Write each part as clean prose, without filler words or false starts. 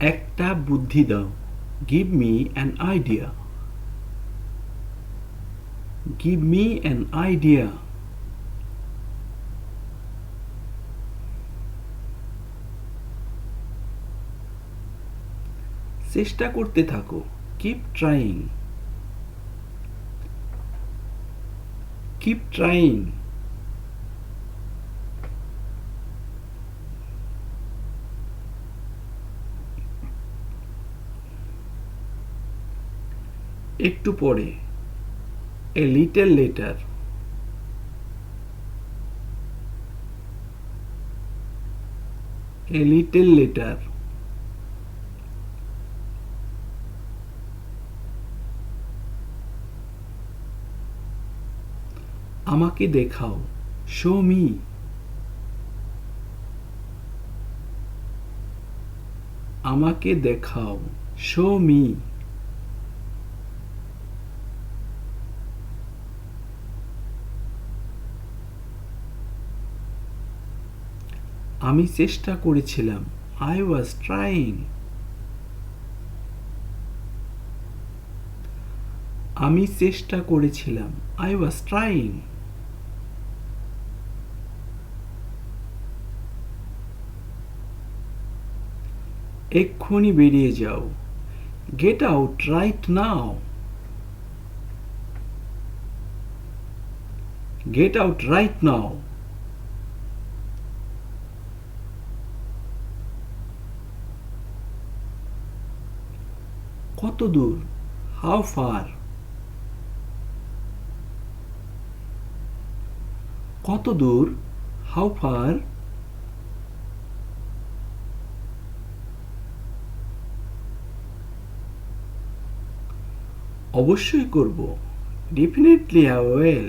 একটা বুদ্ধি দাও। Give me an idea. Give me an idea. চেষ্টা করতে থাকো। Keep trying. Keep trying. একটু পরে। A little later. A little later. আমাকে দেখাও। Show me. আমাকে দেখাও। Show me. আমি চেষ্টা করেছিলাম। I was trying. আমি চেষ্টা করেছিলাম। I was trying. এক্ষুনি বেরিয়ে যাও। Get out right now. Get out right now. কত দূর? How far? কত দূর? How far? অবশ্যই করব। Definitely I will.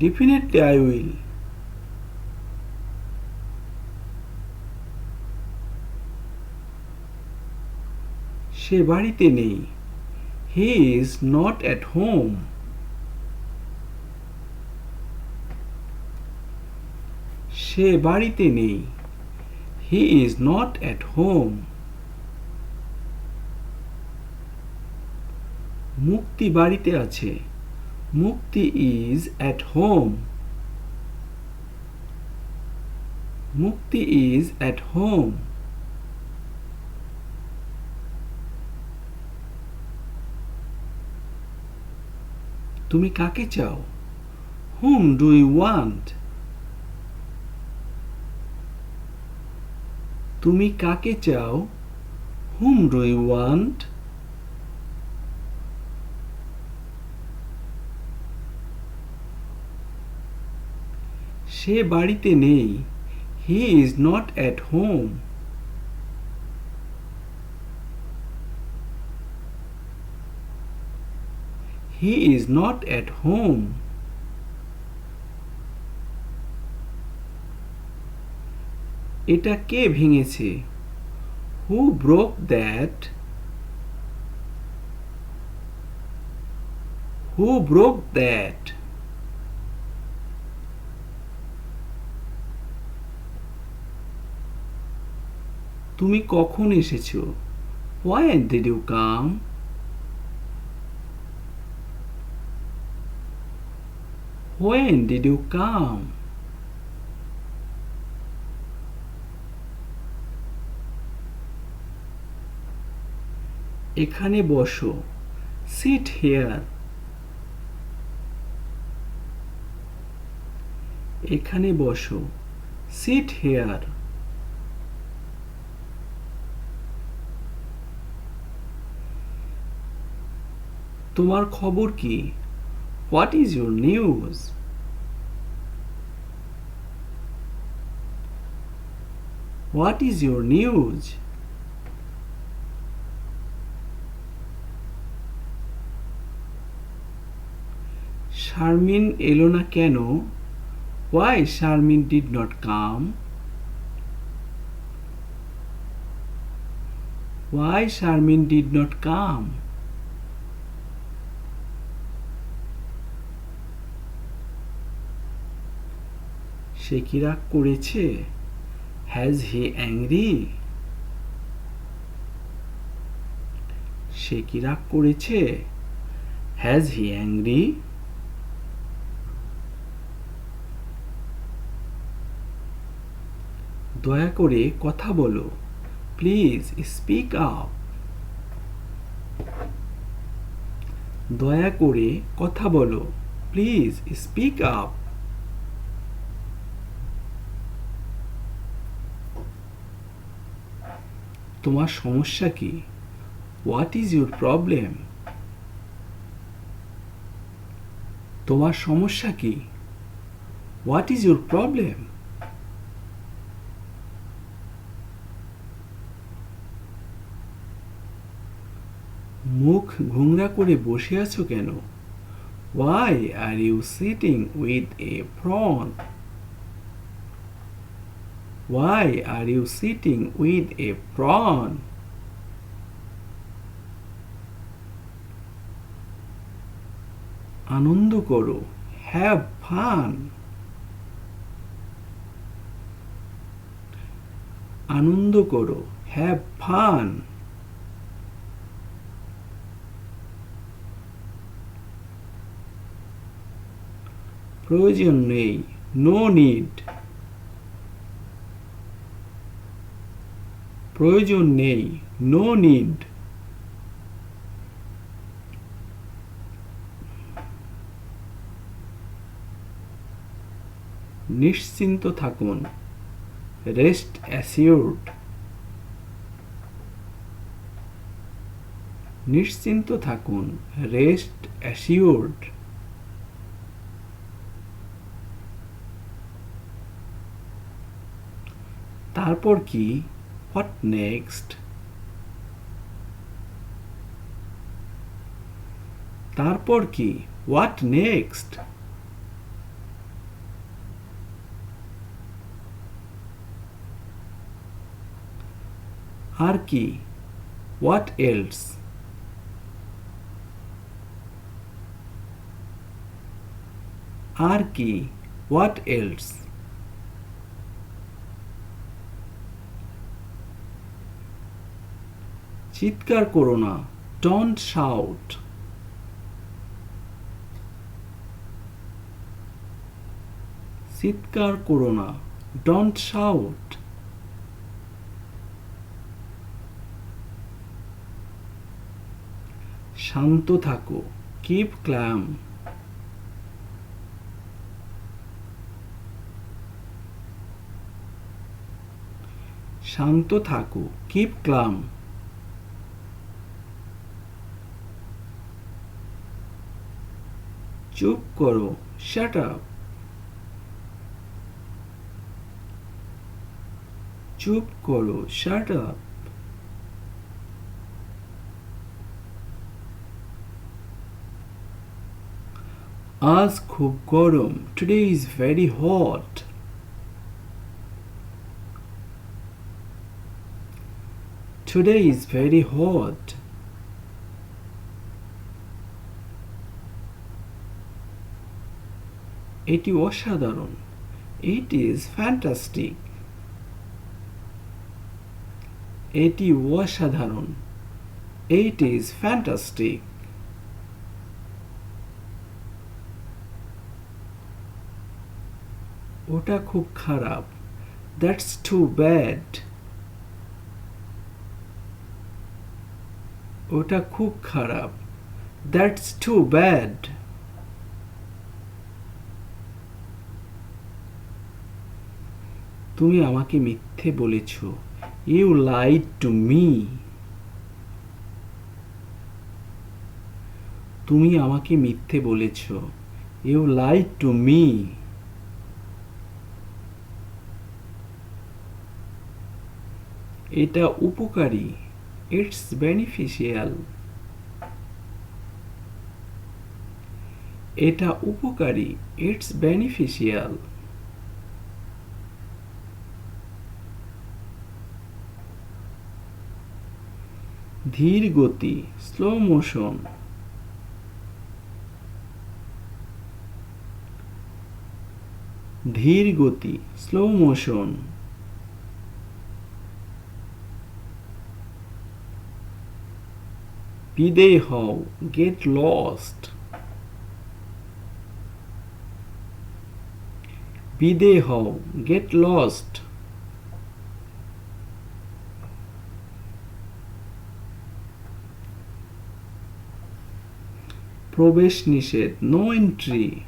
Definitely I will. সে বাড়িতে নেই। He is not at home. সে বাড়িতে নেই। He is not at home. মুক্তি বাড়িতে আছে। মুক্তি is at home. মুক্তি is at home. তুমি কাকে চাও? Whom do you want? তুমি কাকে চাও? Whom do you want? সে বাড়িতে নেই। He is not at home. He is not at home. এটা কে ভেঙেছে? Who broke that? Who broke that? তুমি কখন এসেছো? When did you come? When did you come? এখানে বসো। Sit here. এখানে বসো। Sit here. তোমার খবর কি? What is your news? What is your news? Sharmin এলো না কেন? Why Charmin did not come? Why Charmin did not come? সে কি রাগ করেছে? Has he angry? সে কি রাগ করেছে? Has he angry? দয়া করে কথা বলো। Please speak up. দয়া করে কথা বলো। Please speak up. তোমার সমস্যা কি? What is your problem? তোমার সমস্যা কি? What is your problem? মুখ ঘুংরা করে বসে আছো কেন? Why are you sitting with a frown? Why are you sitting with a frown? আনন্দ করো। Have fun. আনন্দ করো। Have fun. প্রয়োজন নেই। No need. প্রয়োজন নেই। No need. নিশ্চিন্ত থাকুন। Rest assured. নিশ্চিন্ত থাকুন। Rest assured. তারপর কি? What next? তারপর কি? What next? আর কি? What else? আর কি? What else? চিৎকার করো না। Don't shout. চিৎকার করো না। Don't shout. শান্ত থাকো। Keep calm. শান্ত থাকো। Keep calm. চুপ করো। Shut up. চুপ করো। Shut up. আজ খুব গরম। Today is very hot. Today is very hot. এটি অসাধারণ। It is fantastic. এটি অসাধারণ। It is fantastic. ওটা খুব খারাপ। That's too bad. ওটা খুব খারাপ। That's too bad. তুমি আমাকে মিথ্যে বলেছ। You lied to me. তুমি আমাকে মিথ্যে বলেছ। You lied to me. এটা উপকারী। It's beneficial. এটা উপকারী। It's beneficial. ধীর গতি। Slow motion. ধীর গতি স্লো মোশন। বিদেয় হও গেট লস্ট। বিদেয় হও গেট লস্ট। প্রবেশ নিষেধ নো এন্ট্রি।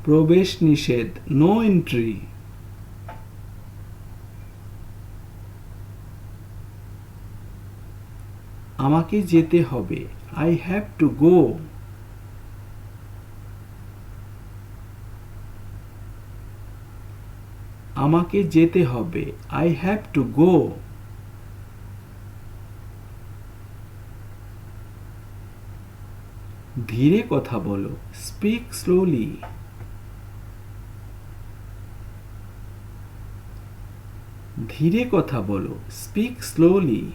প্রবেশ নিষেধ নো এন্ট্রি। আমাকে যেতে হবে আই হ্যাভ টু গো। আমাকে যেতে হবে আই হ্যাভ টু গো। ধীরে কথা বলো স্পিক স্লোলি। ধীরে কথা বলো স্পিক স্লোলি।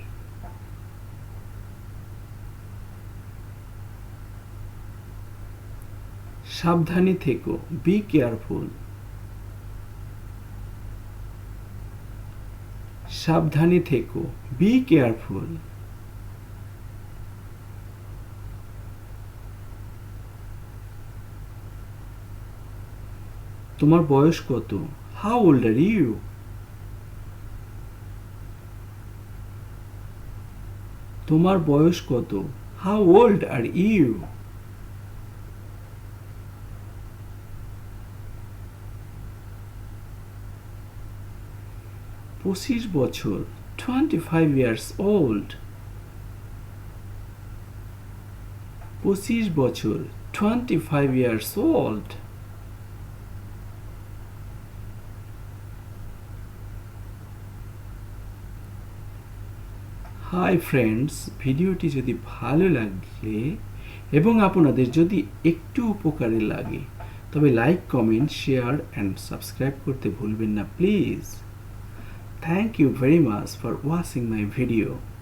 সাবধানে থেকো বি কেয়ারফুল। সাবধানে থেকো বি কেয়ারফুল। তোমার বয়স কত হাউ ওল্ড আর ইউ। তোমার বয়স কত হাউ ওল্ড আর ইউ। 25 বছর 25 years old। 25 বছর 25 years old। হাই ফ্রেন্ডস, ভিডিওটি যদি ভালো লাগে এবং আপনাদের যদি একটু উপকারে লাগে তবে like comment share and subscribe করতে ভুলবেন না please. Thank you very much for watching my video.